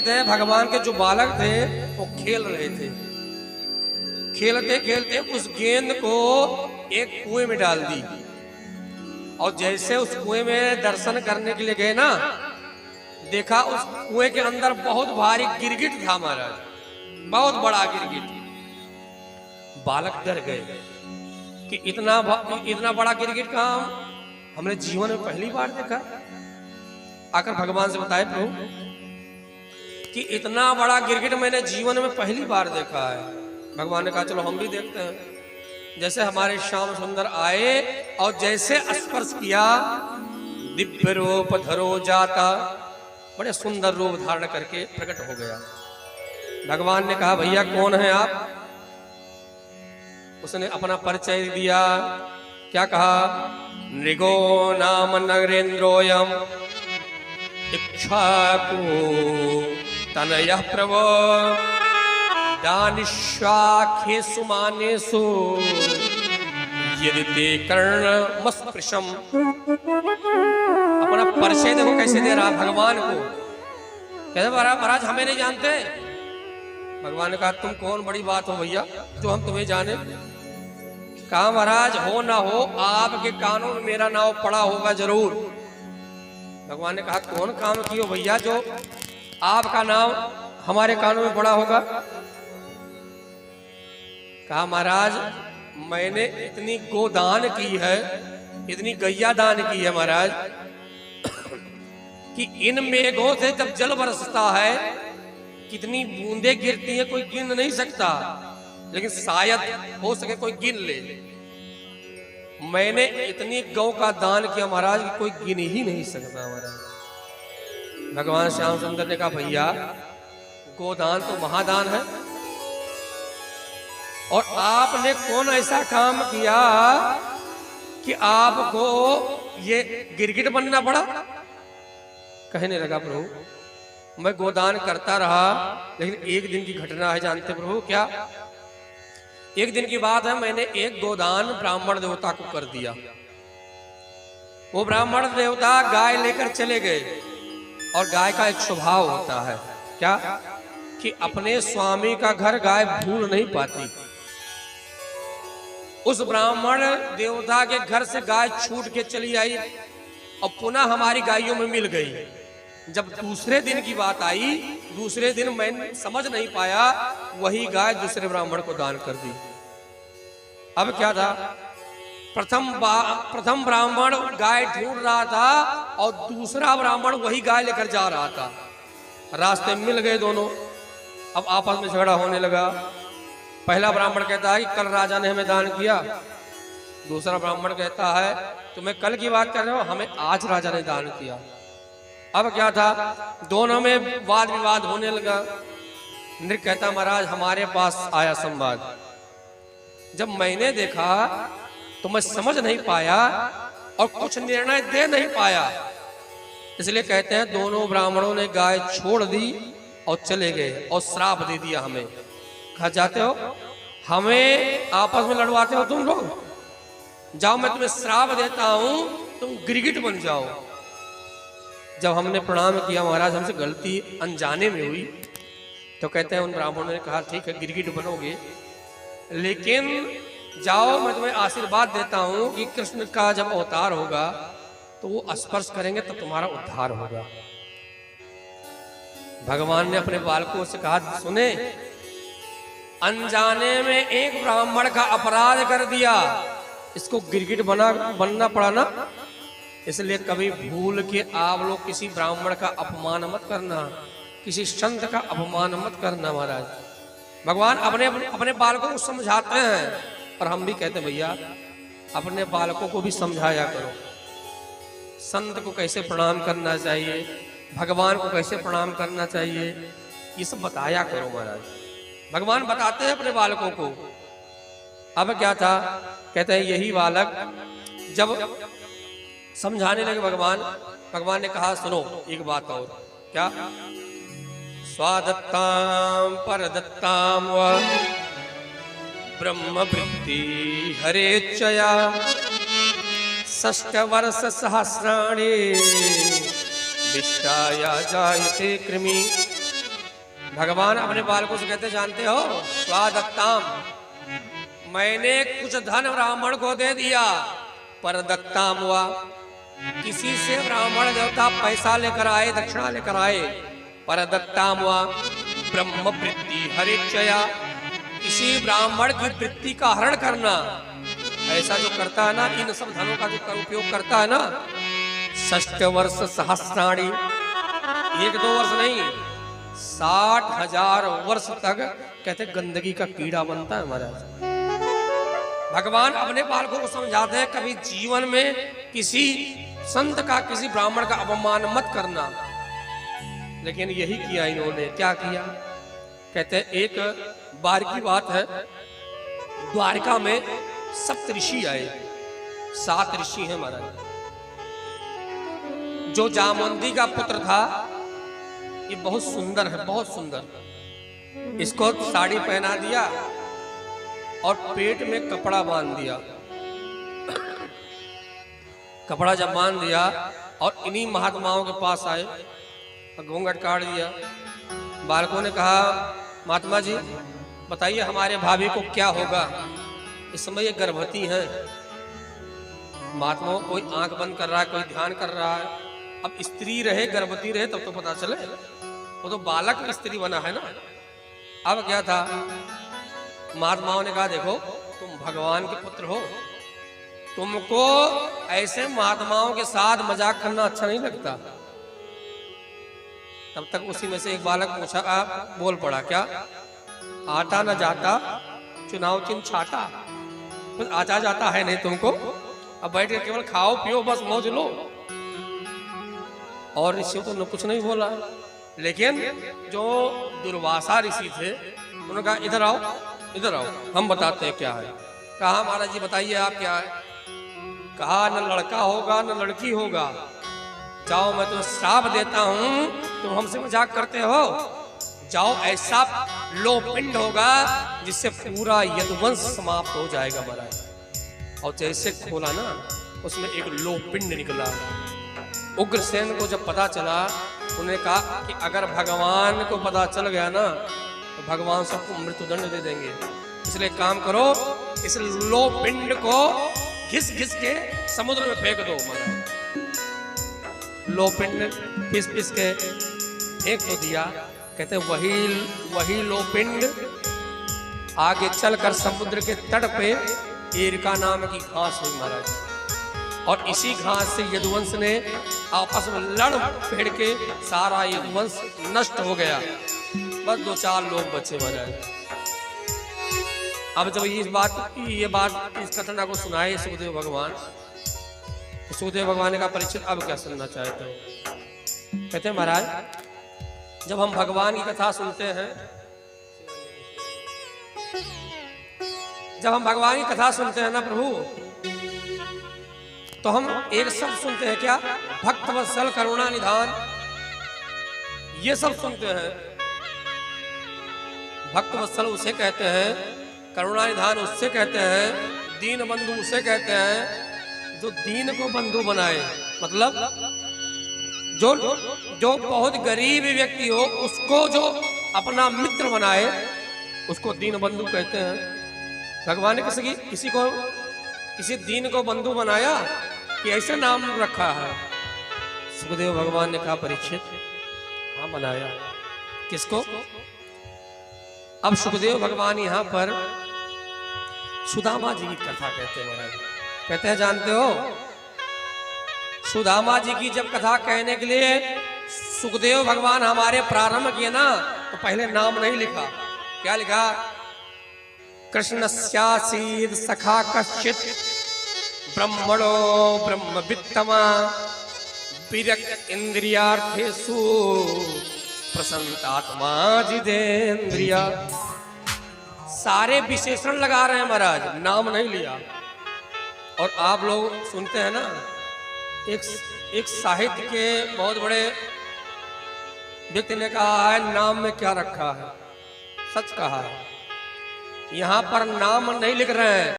थे भगवान के जो बालक थे वो खेल रहे थे। खेलते खेलते उस गेंद को एक कुएं में डाल दी और जैसे उस कुएं में दर्शन करने के लिए गए ना, देखा उस कुएं के अंदर बहुत भारी गिरगिट था महाराज, बहुत बड़ा गिरगिट। बालक डर गए कि इतना बड़ा गिरगिट कहाँ हमने जीवन में पहली बार देखा। आकर भगवान से बताए प्रभु कि इतना बड़ा गिरगिट मैंने जीवन में पहली बार देखा है। भगवान ने कहा चलो हम भी देखते हैं। जैसे हमारे श्याम सुंदर आए और जैसे स्पर्श किया, दिव्य रूप धरो जाता, बड़े सुंदर रूप धारण करके प्रकट हो गया। भगवान ने कहा भैया कौन है आप? उसने अपना परिचय दिया। क्या कहा? नृगो नाम नरेन्द्रोयम इक्ष्वाकु तनयः प्रभो दानिशाखेषु मानेषु यदि ते कर्णमस्पृशम्। अपना परिचय देखो कैसे दे रहा भगवान को। कहते महाराज हमें नहीं जानते। भगवान ने कहा तुम कौन बड़ी बात हो भैया जो हम तुम्हें जाने। कहा महाराज हो ना हो आपके कानों में मेरा नाम पड़ा होगा जरूर। भगवान ने कहा कौन काम किया भैया जो आपका नाम हमारे कानों में पड़ा होगा? कहा महाराज मैंने इतनी गोदान की है, इतनी गैया दान की है महाराज कि इन मेघों से जब जल बरसता है कितनी बूंदे गिरती हैं कोई गिन नहीं सकता, लेकिन शायद हो सके कोई गिन ले। मैंने इतनी गौ का दान किया महाराज कि कोई गिन ही नहीं सकता महाराज। भगवान श्याम सुंदर ने कहा भैया गोदान तो महादान है और आपने कौन ऐसा काम किया कि आपको ये गिरगिट बनना पड़ा? कहने लगा प्रभु मैं गोदान करता रहा, लेकिन एक दिन की घटना है जानते प्रभु क्या? एक दिन की बात है, मैंने एक गोदान ब्राह्मण देवता को कर दिया। वो ब्राह्मण देवता गाय लेकर चले गए और गाय का एक स्वभाव होता है क्या कि अपने स्वामी का घर गाय भूल नहीं पाती। उस ब्राह्मण देवता के घर से गाय छूट के चली आई और पुनः हमारी गायों में मिल गई। जब दूसरे दिन की बात आई, दूसरे दिन मैं समझ नहीं पाया, वही गाय दूसरे ब्राह्मण को दान कर दी। अब क्या था? प्रथम ब्राह्मण गाय ढूंढ रहा था और दूसरा ब्राह्मण वही गाय लेकर जा रहा था। रास्ते में मिल गए दोनों। अब आपस में झगड़ा होने लगा। पहला ब्राह्मण कहता है कि कल राजा ने हमें दान किया। दूसरा ब्राह्मण कहता है तुम्हें कल की बात कर रहे हो, हमें आज राजा ने दान किया। अब क्या था? दोनों में वाद विवाद होने लगा। नृग कहता महाराज हमारे पास आया संवाद। जब मैंने देखा तो मैं समझ नहीं पाया और कुछ निर्णय दे नहीं पाया, इसलिए कहते हैं दोनों ब्राह्मणों ने गाय छोड़ दी और चले गए और श्राप दे दिया हमें। कहा जाते हो हमें आपस में लड़वाते हो तुम लोग, जाओ मैं तुम्हें श्राप देता हूं तुम गिरगिट बन जाओ। जब हमने प्रणाम किया महाराज हमसे गलती अनजाने में हुई, तो कहते हैं उन ब्राह्मणों ने कहा ठीक है गिरगिट बनोगे, लेकिन जाओ मैं तुम्हें आशीर्वाद देता हूं कि कृष्ण का जब अवतार होगा तो वो स्पर्श करेंगे तो तुम्हारा उद्धार होगा। भगवान ने अपने बालकों से कहा सुने, अनजाने में एक ब्राह्मण का अपराध कर दिया, इसको गिरगिट बनना पड़ा ना, इसलिए कभी भूल के आप लोग किसी ब्राह्मण का अपमान मत करना, किसी संत का अपमान मत करना। महाराज भगवान अपने बालकों को समझाते हैं और हम भी कहते हैं भैया अपने बालकों को भी समझाया करो। संत को कैसे प्रणाम करना चाहिए, भगवान को कैसे प्रणाम करना चाहिए, ये सब बताया करो महाराज। भगवान बताते हैं अपने बालकों को। अब क्या था? कहते हैं यही बालक जब समझाने लगे भगवान ने कहा सुनो एक बात और। क्या? स्वादत्ताम परदत्ताम व ब्रह्मवृत्ति हरेच्छया षष्ठ वर्ष सहस्राणि विष्टाया जायते कृमि भगवान अपने बालकों से कहते जानते हो, स्वादत्ताम, मैंने कुछ धन ब्राह्मण को दे दिया, पर दत्ताम हुआ, किसी से ब्राह्मण देवता पैसा लेकर आए, दक्षिणा लेकर आए, पर दत्ताम हुआ, ब्रह्म वृत्ति हरिचया, किसी ब्राह्मण की वृत्ति का हरण करना, ऐसा जो करता है ना, इन सब धनों का जो उपयोग करता है ना, 6 वर्ष सहस्राणी, 1-2 वर्ष नहीं, 60,000 वर्ष तक कहते गंदगी का कीड़ा बनता है महाराज। भगवान अपने बालकों को समझाते हैं कभी जीवन में किसी संत का, किसी ब्राह्मण का अपमान मत करना। लेकिन यही किया इन्होंने। क्या किया? कहते एक बार की बात है, द्वारका में 7 ऋषि आए, 7 ऋषि हैं महाराज। जो जामवंती का पुत्र था, ये बहुत सुंदर है, बहुत सुंदर, इसको साड़ी पहना दिया और पेट में कपड़ा बांध दिया। कपड़ा जब बांध दिया और इन्हीं महात्माओं के पास आए, घूंघट काट दिया। बालकों ने कहा, महात्मा जी बताइए हमारे भाभी को क्या होगा, इस समय ये गर्भवती है। महात्माओं, कोई आंख बंद कर रहा है, कोई ध्यान कर रहा है। अब स्त्री रहे, गर्भवती रहे, तब तो पता चले, वो तो बालक स्त्री बना है ना। अब क्या था, महात्माओं ने कहा देखो तुम भगवान के पुत्र हो, तुमको ऐसे महात्माओं के साथ मजाक करना अच्छा नहीं लगता। तब तक उसी में से एक बालक पूछा, बोल पड़ा, क्या आता न जाता चुनाव चिन्ह छाता, कुछ आता जाता है नहीं तुमको, अब बैठ के केवल खाओ पियो बस मौज लो। और ऋषि तो कुछ नहीं बोला। लेकिन जो दुर्वासा ऋषि थे उन्होंने कहा इधर आओ, इधर आओ, हम बताते हैं क्या है। कहा महाराज जी बताइए आप क्या है। कहा न लड़का होगा न लड़की होगा, जाओ मैं तो श्राप देता हूं, तुम हमसे मजाक करते हो, जाओ ऐसा लोपिंड होगा जिससे पूरा यदुवंश समाप्त हो जाएगा महाराज। और जैसे खोला ना, उसमें एक लोपिंड निकला। उग्रसेन को जब पता चला, उन्होंने कहा कि अगर भगवान को पता चल गया ना तो भगवान सबको मृत्युदंड दे देंगे, इसलिए काम करो, इस लोपिंड को घिस घिस के समुद्र में फेंक दो। लोपिंड पिस पिस के फेंक तो दिया। कहते वही लोपिंड आगे चलकर समुद्र के तट पे एरिका नाम की घास हुई महाराज, और इसी घास से यदुवंश ने आपस में लड़ भिड़ के सारा यदुवंश नष्ट हो गया, बस 2-4 लोग बचे महाराज। अब जब ये बात इस घटना को सुनाए सुखदेव भगवान, तो सुखदेव भगवान ने कहा परीक्षित अब क्या सुनना चाहते हो। कहते हैं महाराज जब हम भगवान की कथा सुनते हैं, जब हम भगवान की कथा सुनते हैं ना प्रभु, तो हम एक शब्द सुनते हैं, क्या? भक्त वत्सल करुणा निधान, ये सब सुनते हैं। भक्त वत्सल उसे कहते हैं, करुणा निधान उससे कहते हैं, दीन बंधु उसे कहते हैं जो दीन को बंधु बनाए। मतलब जो बहुत गरीब व्यक्ति हो उसको जो अपना मित्र बनाए, उसको दीन बंधु कहते हैं। भगवान ने किसी दीन को बंधु बनाया कि ऐसे नाम रखा है। सुखदेव भगवान ने कहा परीक्षित हाँ बनाया। किसको? अब सुखदेव भगवान यहाँ पर सुदामा जी की कथा कहते हैं महाराज। कहते हैं जानते हो, सुदामा जी की जब कथा कहने के लिए सुखदेव भगवान हमारे प्रारंभ किए ना, तो पहले नाम नहीं लिखा। क्या लिखा? कृष्णस्यासीद सखा कश्चित ब्रह्मणो ब्रह्मवित्तमा विरक्त इंद्रियार्थेषु प्रसन्नात्मा जितेंद्रिया। सारे विशेषण लगा रहे हैं महाराज, नाम नहीं लिया। और आप लोग सुनते हैं ना, एक साहित्य के बहुत बड़े व्यक्ति ने कहा है नाम में क्या रखा है, सच कहा है। यहाँ पर नाम नहीं लिख रहे हैं।